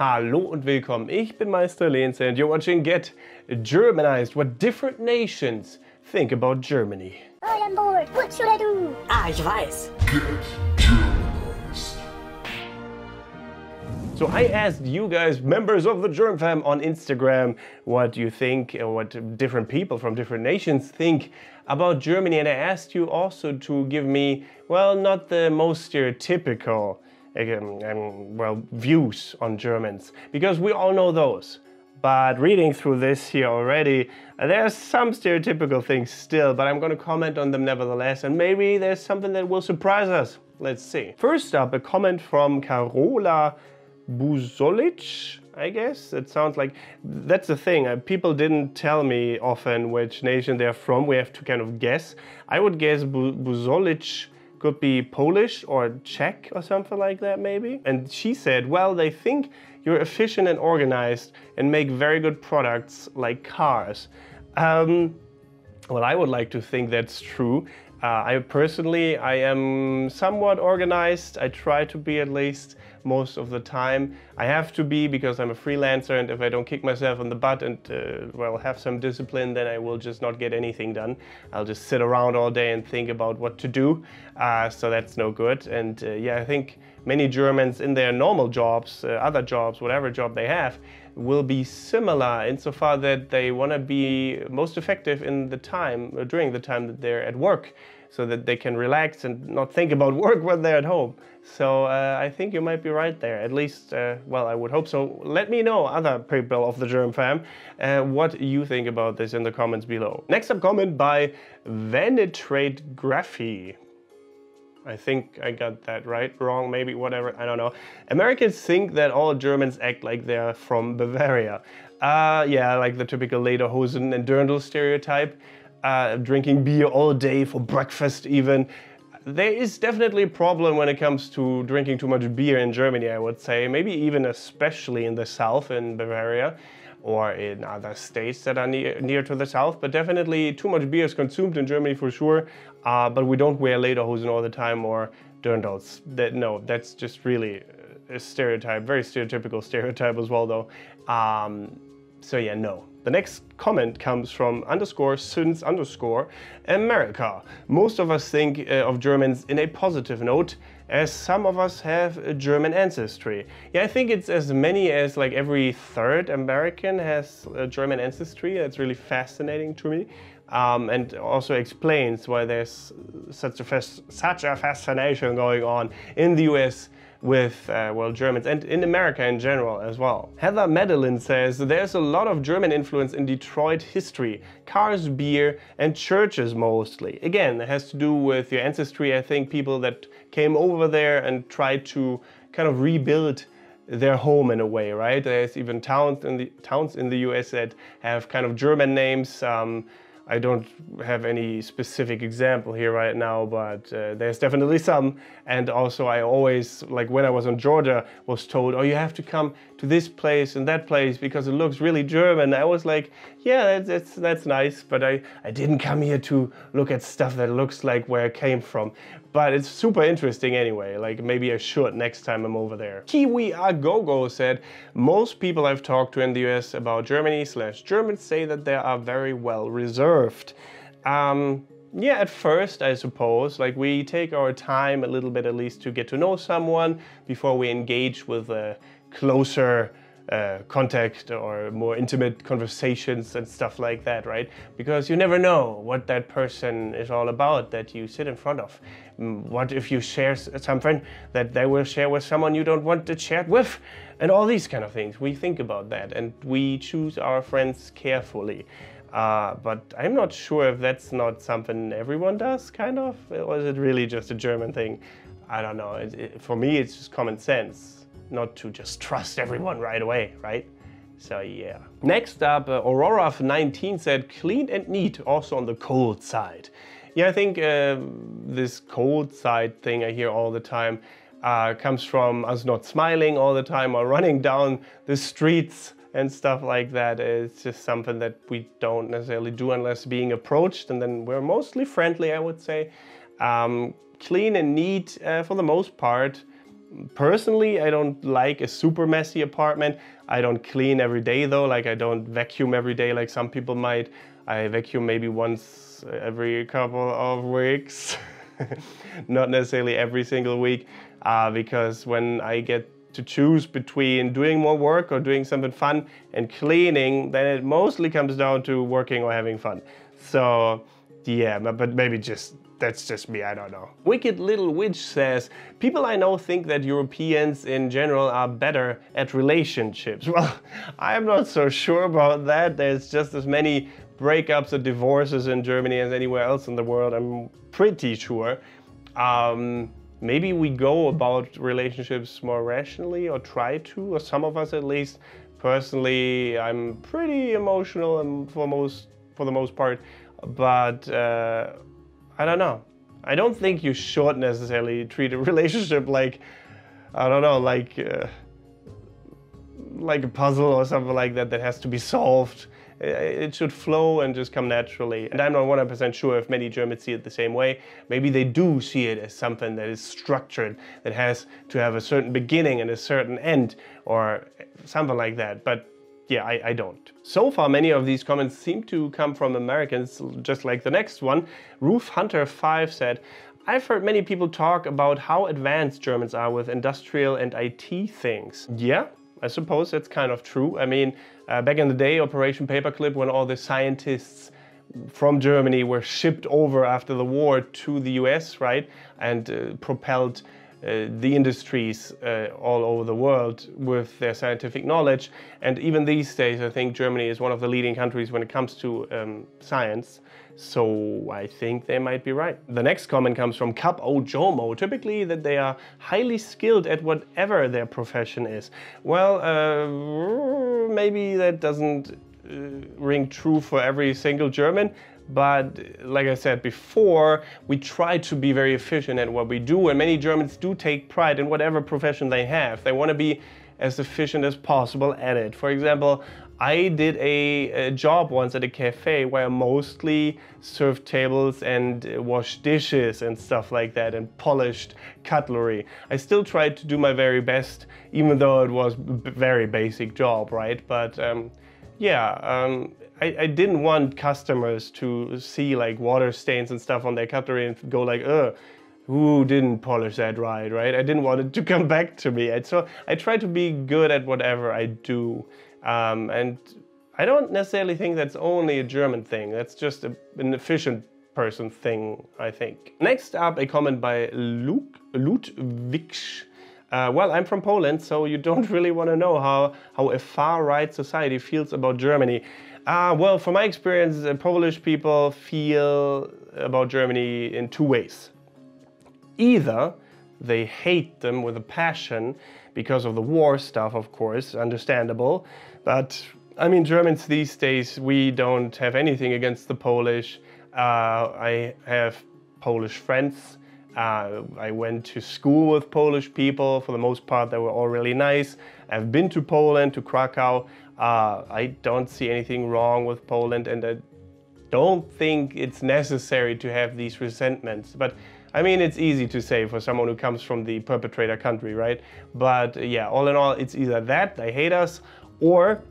Hallo und willkommen, ich bin Meister Lenz and you're watching Get Germanized, what different nations think about Germany. I am bored, what should I do? Ich weiß. Get Germanized. So I asked you guys, members of the Germ Fam on Instagram, what you think, or what different people from different nations think about Germany, and I asked you also to give me, well, not the most stereotypical views on Germans, because we all know those. But reading through this here already, there's some stereotypical things still, but I'm going to comment on them nevertheless, and maybe there's something that will surprise us. Let's see. First up, a comment from Carola Buzolic, I guess. It sounds like, that's the thing, people didn't tell me often which nation they're from. We have to kind of guess. I would guess Buzolic could be Polish or Czech or something like that maybe. And she said, well, they think you're efficient and organized and make very good products like cars. Well, I would like to think that's true. I am somewhat organized. I try to be, at least most of the time. I have to be because I'm a freelancer, and if I don't kick myself in the butt and have some discipline, then I will just not get anything done. I'll just sit around all day and think about what to do. So that's no good. And yeah, I think many Germans in their normal jobs, other jobs, whatever job they have, will be similar insofar that they want to be most effective in the time, or during the time that they're at work, so that they can relax and not think about work when they're at home. So I think you might be right there, at least, well, I would hope so. Let me know, other people of the Germ Fam, what you think about this in the comments below. Next up, comment by Vanitrate Graphy. I think I got that right, wrong, maybe, whatever, I don't know. Americans think that all Germans act like they're from Bavaria. Yeah, like the typical lederhosen and dirndl stereotype. Drinking beer all day for breakfast even. There is definitely a problem when it comes to drinking too much beer in Germany, I would say. Maybe even especially in the south, in Bavaria, or in other states that are near to the south. But definitely too much beer is consumed in Germany for sure. But we don't wear lederhosen all the time or dirndls. No, that's just really a stereotype, very stereotypical stereotype as well though. So yeah, no. The next comment comes from _since_America. Most of us think of Germans in a positive note, as some of us have a German ancestry. Yeah, I think it's as many as like every third American has a German ancestry. That's really fascinating to me. And also explains why there's such a fascination going on in the US with, well, Germans, and in America in general as well. Heather Madeline says, there's a lot of German influence in Detroit history. Cars, beer, and churches mostly. Again, it has to do with your ancestry. I think people that came over there and tried to kind of rebuild their home in a way, right? There's even towns in the US that have kind of German names. I don't have any specific example here right now, but there's definitely some. And also I always, like when I was in Georgia, was told, oh, you have to come to this place and that place because it looks really German. I was like, yeah, that's nice, but I didn't come here to look at stuff that looks like where I came from. But it's super interesting anyway, like maybe I should next time I'm over there. Kiwi Agogo said, most people I've talked to in the US about Germany/Germans say that they are very well reserved. Yeah, at first, I suppose, like we take our time a little bit at least to get to know someone before we engage with a closer contact or more intimate conversations and stuff like that, right? Because you never know what that person is all about that you sit in front of. What if you share something that they will share with someone you don't want to share it with? And all these kind of things. We think about that and we choose our friends carefully. But I'm not sure if that's not something everyone does, kind of, or is it really just a German thing? I don't know. For me, it's just common sense. Not to just trust everyone right away, right? So yeah. Next up, Aurora19 said, clean and neat, also on the cold side. Yeah, I think this cold side thing I hear all the time comes from us not smiling all the time or running down the streets and stuff like that. It's just something that we don't necessarily do unless being approached, and then we're mostly friendly, I would say. Clean and neat for the most part. Personally, I don't like a super messy apartment. I don't clean every day though, like I don't vacuum every day like some people might. I vacuum maybe once every couple of weeks. Not necessarily every single week, because when I get to choose between doing more work or doing something fun and cleaning, then it mostly comes down to working or having fun. So yeah, but maybe that's just me, I don't know. Wicked Little Witch says, people I know think that Europeans in general are better at relationships. Well, I'm not so sure about that. There's just as many breakups or divorces in Germany as anywhere else in the world, I'm pretty sure. Maybe we go about relationships more rationally, or try to, or some of us at least. Personally, I'm pretty emotional and for the most part, but I don't know. I don't think you should necessarily treat a relationship like, I don't know, like a puzzle or something like that that has to be solved. It should flow and just come naturally. And I'm not 100% sure if many Germans see it the same way. Maybe they do see it as something that is structured, that has to have a certain beginning and a certain end, or something like that. But yeah, I don't. So far, many of these comments seem to come from Americans, just like the next one. Ruth Hunter 5 said, I've heard many people talk about how advanced Germans are with industrial and IT things. Yeah, I suppose that's kind of true. I mean, back in the day, Operation Paperclip, when all the scientists from Germany were shipped over after the war to the US, right? And propelled the industries all over the world with their scientific knowledge. And even these days, I think Germany is one of the leading countries when it comes to science. So I think they might be right. The next comment comes from Cup Ojomo, typically that they are highly skilled at whatever their profession is. Well, maybe that doesn't ring true for every single German. But like I said before, we try to be very efficient at what we do, and many Germans do take pride in whatever profession they have. They want to be as efficient as possible at it. For example, I did a job once at a cafe where I mostly served tables and washed dishes and stuff like that, and polished cutlery. I still tried to do my very best, even though it was a very basic job, right? But I didn't want customers to see like water stains and stuff on their cutlery and go like, who didn't polish that right? I didn't want it to come back to me. And so I try to be good at whatever I do. And I don't necessarily think that's only a German thing. That's just an efficient person thing, I think. Next up, a comment by Ludwig. Well, I'm from Poland, so you don't really want to know how a far-right society feels about Germany. Well, from my experience, Polish people feel about Germany in two ways. Either they hate them with a passion because of the war stuff, of course, understandable. But, I mean, Germans these days, we don't have anything against the Polish. I have Polish friends. I went to school with Polish people. For the most part, they were all really nice. I've been to Poland, to Krakow. I don't see anything wrong with Poland, and I don't think it's necessary to have these resentments. But I mean, it's easy to say for someone who comes from the perpetrator country, right? But yeah, all in all, it's either that, they hate us, or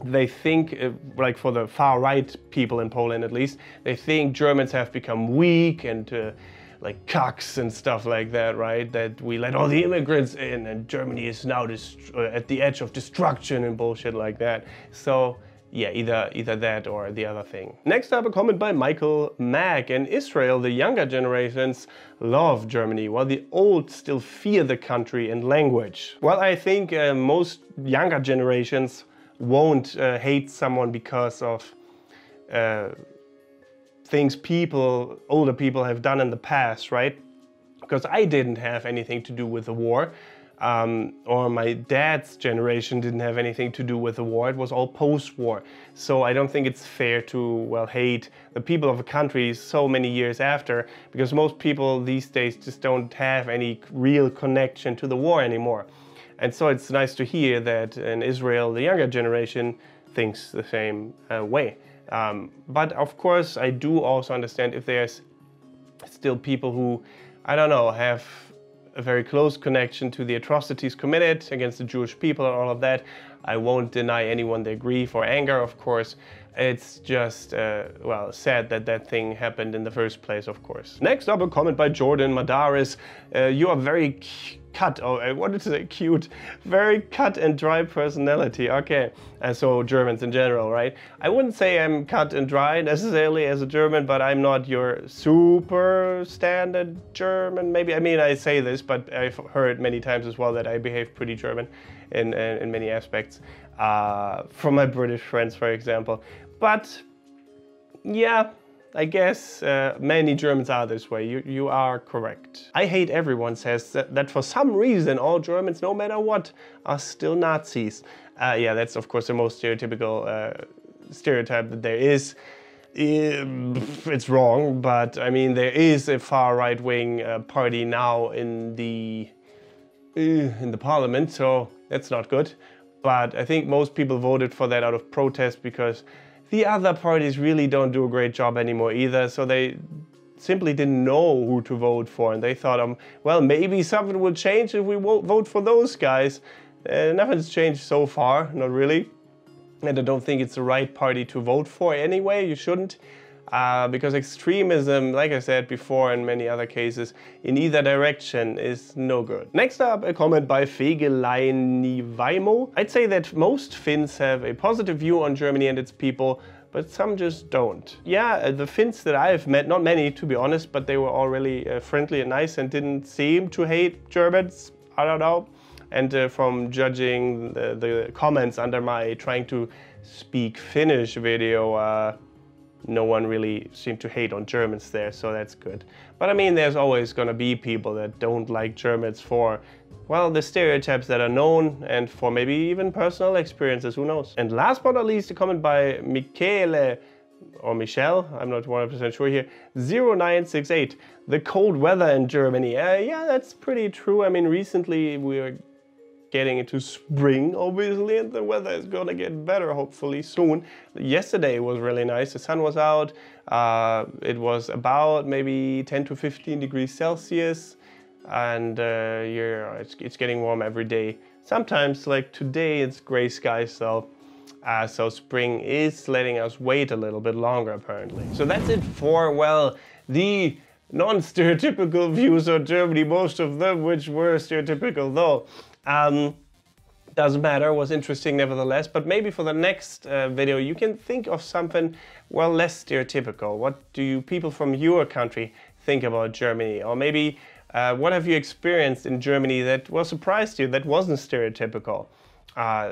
they think, like for the far-right people in Poland at least, they think Germans have become weak and like cucks and stuff like that, right? That we let all the immigrants in and Germany is now at the edge of destruction and bullshit like that. So yeah, either that or the other thing. Next up, a comment by Michael Mack. In Israel, the younger generations love Germany, while the old still fear the country and language. Well, I think most younger generations won't hate someone because of things older people have done in the past, right? Because I didn't have anything to do with the war, or my dad's generation didn't have anything to do with the war. It was all post-war. So I don't think it's fair to, well, hate the people of a country so many years after, because most people these days just don't have any real connection to the war anymore. And so it's nice to hear that in Israel, the younger generation thinks the same way. But of course, I do also understand if there's still people who, I don't know, have a very close connection to the atrocities committed against the Jewish people and all of that. I won't deny anyone their grief or anger, of course. It's just, well, sad that that thing happened in the first place, of course. Next up, a comment by Jordan Madaris. You are very cut, oh, I wanted to say cute, very cut and dry personality. Okay, and so Germans in general, right? I wouldn't say I'm cut and dry necessarily as a German, but I'm not your super standard German. Maybe, I mean, I say this, but I've heard many times as well that I behave pretty German in many aspects, from my British friends, for example. But yeah, I guess many Germans are this way. You are correct. I Hate Everyone says that for some reason all Germans, no matter what, are still Nazis. Yeah, that's of course the most stereotypical stereotype that there is. It's wrong, but I mean there is a far right-wing party now in the parliament, so that's not good. But I think most people voted for that out of protest because the other parties really don't do a great job anymore either, so they simply didn't know who to vote for, and they thought, well, maybe something will change if we vote for those guys. Nothing's changed so far, not really. And I don't think it's the right party to vote for anyway. You shouldn't, because extremism, like I said before in many other cases, in either direction is no good. Next up, a comment by Fegeleinivaimo. I'd say that most Finns have a positive view on Germany and its people, but some just don't. Yeah, the Finns that I've met, not many to be honest, but they were all really friendly and nice and didn't seem to hate Germans. I don't know. And from judging the comments under my trying to speak Finnish video, no one really seemed to hate on Germans there, so that's good. But I mean, there's always gonna be people that don't like Germans for, well, the stereotypes that are known and for maybe even personal experiences, who knows. And last but not least, a comment by Michele, or Michelle, I'm not 100% sure here, 0968. The cold weather in Germany. Yeah, that's pretty true. I mean, recently we were getting into spring, obviously, and the weather is gonna get better, hopefully, soon. Yesterday was really nice. The sun was out. It was about maybe 10 to 15 degrees Celsius, and yeah, it's getting warm every day. Sometimes, like today, it's gray skies, though. So spring is letting us wait a little bit longer, apparently. So that's it for, well, the non-stereotypical views on Germany, most of them which were stereotypical, though. Doesn't matter, was interesting nevertheless, but maybe for the next video you can think of something, well, less stereotypical. What do you people from your country think about Germany? Or maybe what have you experienced in Germany that, well, surprised you, that wasn't stereotypical?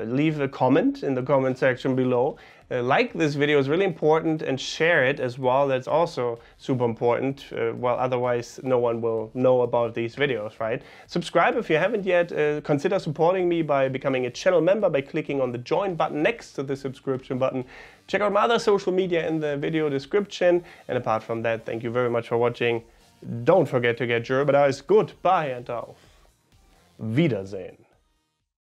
Leave a comment in the comment section below. Like this video is really important, and share it as well. That's also super important. Well, otherwise no one will know about these videos, right? Subscribe if you haven't yet. Consider supporting me by becoming a channel member by clicking on the join button next to the subscription button. Check out my other social media in the video description. And apart from that, thank you very much for watching. Don't forget to get Germanized. Goodbye and auf Wiedersehen.